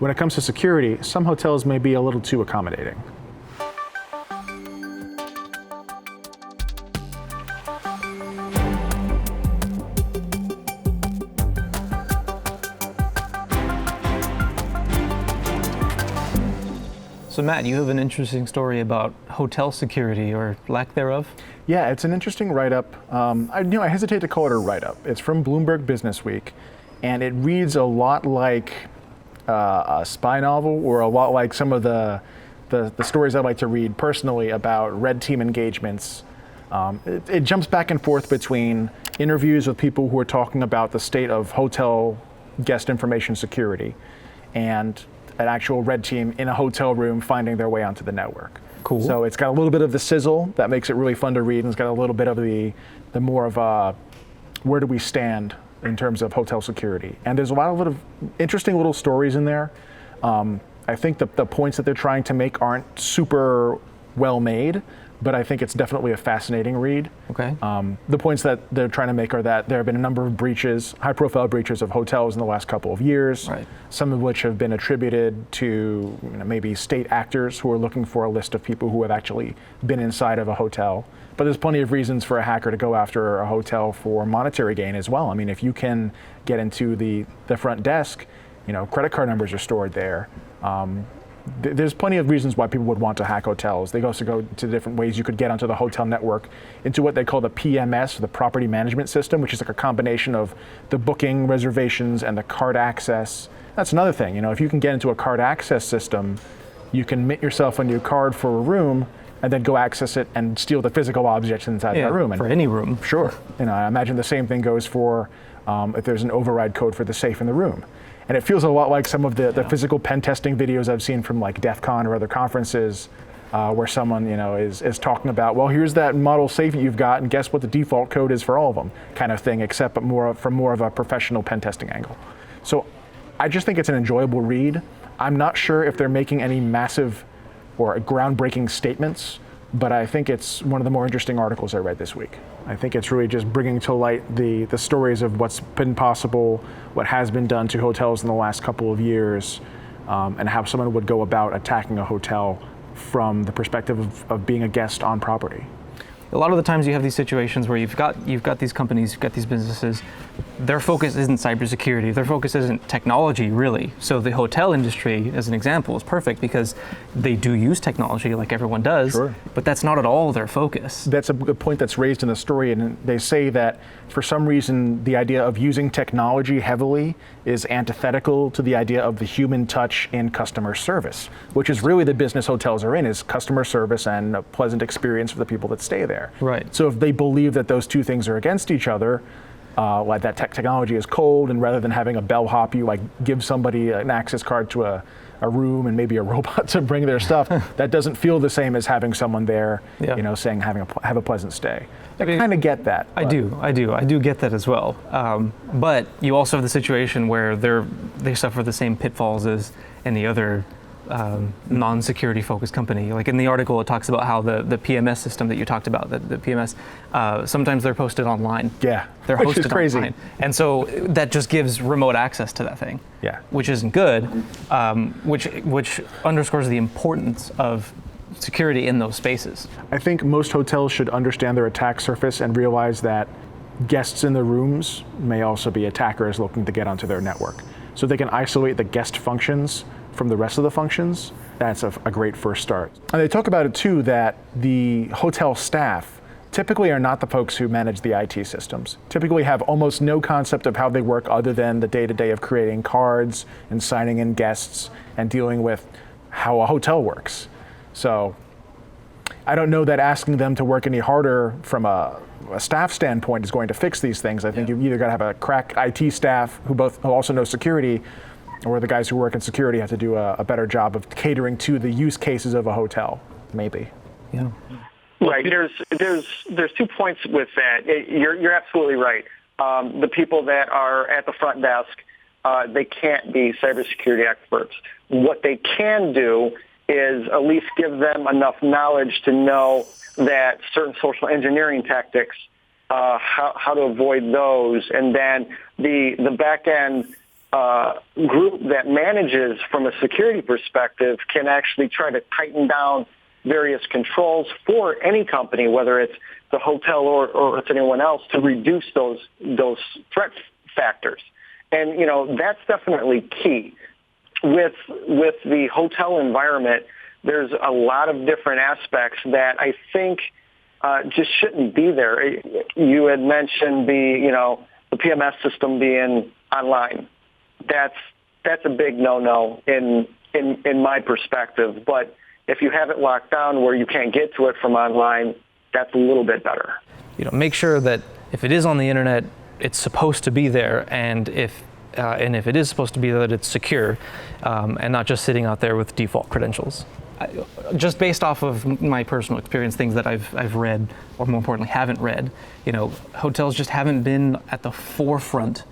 when it comes to security, some hotels may be a little too accommodating. So Matt, you have an interesting story about hotel security, or lack thereof? Yeah, it's an interesting write-up. I hesitate to call it a write-up. It's from Bloomberg Businessweek, and it reads a lot like a spy novel, or a lot like some of the stories I like to read personally about red team engagements. It jumps back and forth between interviews with people who are talking about the state of hotel guest information security and an actual red team in a hotel room finding their way onto the network. Cool. So it's got a little bit of the sizzle that makes it really fun to read, and it's got a little bit of the more of a where do we stand in terms of hotel security. And there's a lot of interesting little stories in there. I think the points that they're trying to make aren't super well made, but I think it's definitely a fascinating read. Okay. The points that they're trying to make are that there have been a number of breaches, high-profile breaches of hotels in the last couple of years, right. Some of which have been attributed to maybe state actors who are looking for a list of people who have actually been inside of a hotel. But there's plenty of reasons for a hacker to go after a hotel for monetary gain as well. I mean, if you can get into the front desk, credit card numbers are stored there. There's plenty of reasons why people would want to hack hotels. They also go to different ways you could get onto the hotel network, into what they call the PMS, the property management system, which is like a combination of the booking, reservations, and the card access. That's another thing. If you can get into a card access system, you can mint yourself a new card for a room and then go access it and steal the physical objects inside that room. For any room. Sure. I imagine the same thing goes for if there's an override code for the safe in the room. And it feels a lot like some of the physical pen testing videos I've seen from like DEF CON or other conferences where someone is talking about, well, here's that model safe that you've got, and guess what the default code is for all of them, kind of thing, except from more of a professional pen testing angle. So I just think it's an enjoyable read. I'm not sure if they're making any massive or groundbreaking statements, but I think it's one of the more interesting articles I read this week. I think it's really just bringing to light the stories of what's been possible, what has been done to hotels in the last couple of years, and how someone would go about attacking a hotel from the perspective of being a guest on property. A lot of the times you have these situations where you've got these companies, you've got these businesses, their focus isn't cybersecurity, their focus isn't technology, really. So the hotel industry, as an example, is perfect because they do use technology like everyone does, sure. But that's not at all their focus. That's a good point that's raised in the story, and they say that for some reason the idea of using technology heavily is antithetical to the idea of the human touch in customer service, which is really the business hotels are in, is customer service and a pleasant experience for the people that stay there. Right. So if they believe that those two things are against each other, like that technology is cold, and rather than having a bellhop, you like give somebody an access card to a room and maybe a robot to bring their stuff, that doesn't feel the same as having someone there, saying have a pleasant stay. I kind of get that. I do get that as well. But you also have the situation where they suffer the same pitfalls as any other non-security focused company. Like in the article, it talks about how the PMS system that you talked about, the PMS, sometimes they're posted online. Yeah, they're which hosted is crazy. online. And so that just gives remote access to that thing. Yeah. Which isn't good, which underscores the importance of security in those spaces. I think most hotels should understand their attack surface and realize that guests in the rooms may also be attackers looking to get onto their network. So they can isolate the guest functions from the rest of the functions. That's a great first start. And they talk about it too, that the hotel staff typically are not the folks who manage the IT systems, typically have almost no concept of how they work other than the day-to-day of creating cards and signing in guests and dealing with how a hotel works. So I don't know that asking them to work any harder from a staff standpoint is going to fix these things. I think you've either got to have a crack IT staff who also know security, or the guys who work in security have to do a better job of catering to the use cases of a hotel, maybe. Yeah. Right. There's 2 points with that. You're absolutely right. The people that are at the front desk, they can't be cybersecurity experts. What they can do is at least give them enough knowledge to know that certain social engineering tactics, how to avoid those, and then the back end group that manages from a security perspective can actually try to tighten down various controls for any company, whether it's the hotel or it's anyone else, to reduce those threat factors. And, that's definitely key. With the hotel environment, there's a lot of different aspects that I think just shouldn't be there. You had mentioned the PMS system being online. That's a big no-no in my perspective. But if you have it locked down where you can't get to it from online, that's a little bit better. Make sure that if it is on the internet, it's supposed to be there, and if it is supposed to be there, that it's secure, and not just sitting out there with default credentials. Just based off of my personal experience, things that I've read, or more importantly, haven't read, hotels just haven't been at the forefront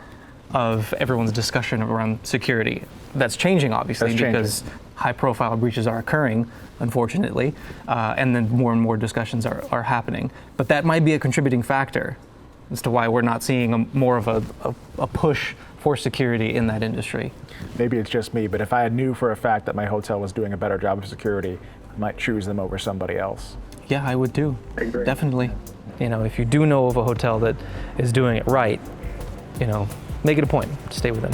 of everyone's discussion around security. That's changing, obviously, because high-profile breaches are occurring, unfortunately, and then more and more discussions are happening. But that might be a contributing factor as to why we're not seeing more of a push for security in that industry. Maybe it's just me, but if I knew for a fact that my hotel was doing a better job of security, I might choose them over somebody else. Yeah, I would too. I agree. Definitely. If you do know of a hotel that is doing it right, make it a point to stay with them.